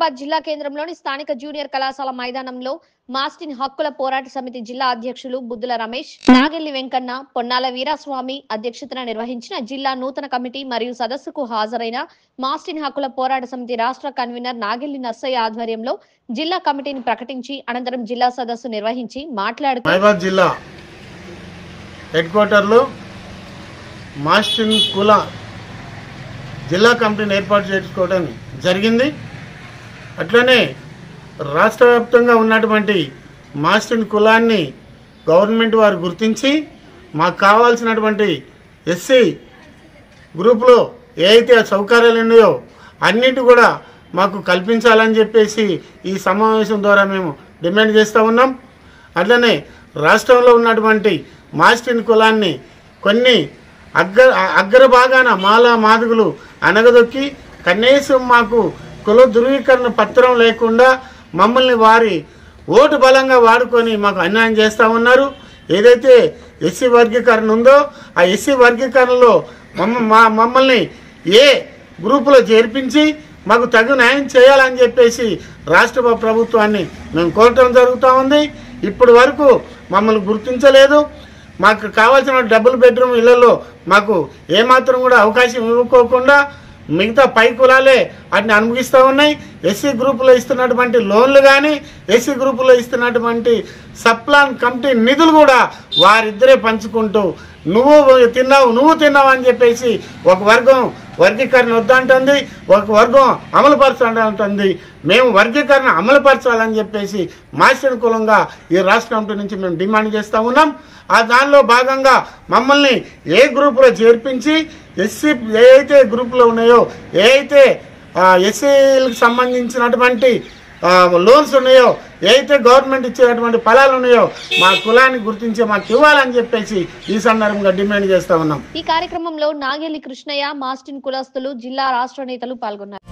నిజామాబాద్ జిల్లా కేంద్రంలోని స్థానిక జూనియర్ కళాశాల మైదానంలో మాస్టిన్ హక్కుల పోరాట సమితి జిల్లా అధ్యక్షులు బుద్దుల రమేష్, నాగెల్లి వెంకన్న, పొన్నాల వీరాస్వామి అధ్యక్షతన నిర్వహించిన జిల్లా నూతన కమిటీ మరియు సదస్సుకు హాజరైన మాస్టిన్ హక్కుల పోరాట సమితి రాష్ట్ర కన్వీనర్ నాగెల్లి నర్సయ్య ఆధ్వర్యంలో జిల్లా కమిటీని ప్రకటించి అనంతరం జిల్లా సదస్సు నిర్వహించి మాట్లాడుతూ మహబూబాబాద్ జిల్లా హెడ్ క్వార్టర్లో మాస్టిన్ కుల జిల్లా కమిటీని ఏర్పాటు చేసుకోవడం జరిగింది. అట్లనే రాష్ట్ర వ్యాప్తంగా ఉన్నటువంటి మాస్టిన్ కులాన్ని గవర్నమెంట్ వారు గుర్తించి మాకు కావాల్సినటువంటి ఎస్సీ గ్రూపులో ఏ అయితే సౌకర్యాలు ఉన్నాయో అన్నిటి కూడా మాకు కల్పించాలని చెప్పేసి ఈ సమావేశం ద్వారా మేము డిమాండ్ చేస్తూ ఉన్నాం. అట్లనే రాష్ట్రంలో ఉన్నటువంటి మాస్టిన్ కులాన్ని కొన్ని అగ్రభాగాన మాలా మాదిగులు అనగదొక్కి కనీసం మాకు కుల ధృవీకరణ పత్రం లేకుండా మమ్మల్ని వారి ఓటు బలంగా వాడుకొని మాకు అన్యాయం చేస్తూ ఉన్నారు. ఏదైతే ఎస్సీ వర్గీకరణ ఉందో ఆ ఎస్సీ వర్గీకరణలో మమ్మల్ని ఏ గ్రూపులో చేర్పించి మాకు తగు న్యాయం చేయాలని చెప్పేసి రాష్ట్ర ప్రభుత్వాన్ని మేము కోరటం జరుగుతూ ఉంది. ఇప్పటి వరకు మమ్మల్ని గుర్తించలేదు. మాకు కావాల్సిన డబుల్ బెడ్రూమ్ ఇళ్లలో మాకు ఏమాత్రం కూడా అవకాశం ఇవ్వకోకుండా మిగతా పై కులాలే వాటిని అనుభవిస్తూ ఉన్నాయి. ఎస్సీ గ్రూపులో ఇస్తున్నటువంటి లోన్లు కానీ ఎస్సీ గ్రూపులో ఇస్తున్నటువంటి సప్లాన్ కమిటీ నిధులు కూడా వారిద్దరే పంచుకుంటూ నువ్వు తిన్నావు అని చెప్పేసి ఒక వర్గం వర్గీకరణ వద్దంటుంది, ఒక వర్గం అమలుపరచాలంటుంది. మేము వర్గీకరణ అమలుపరచాలని చెప్పేసి మాస్టర్ కులంగా ఈ రాష్ట్ర కమిటీ నుంచి మేము డిమాండ్ చేస్తూ ఉన్నాం. ఆ దానిలో భాగంగా మమ్మల్ని ఏ గ్రూపులో చేర్పించి ఎస్సీ ఏ అయితే గ్రూపులో ఉన్నాయో ఏ అయితే ఎస్సీలకు సంబంధించినటువంటి లోన్స్ ఉన్నాయో ఏ అయితే గవర్నమెంట్ ఇచ్చేటువంటి ఫలాలు ఉన్నాయో మా కులాన్ని గుర్తించి మాకు ఇవ్వాలని చెప్పేసి ఈ సందర్భంగా డిమాండ్ చేస్తా ఉన్నాం. ఈ కార్యక్రమంలో నాగెల్లి కృష్ణయ్య, మాస్టిన్ కులస్తులు, జిల్లా రాష్ట్ర నేతలు పాల్గొన్నారు.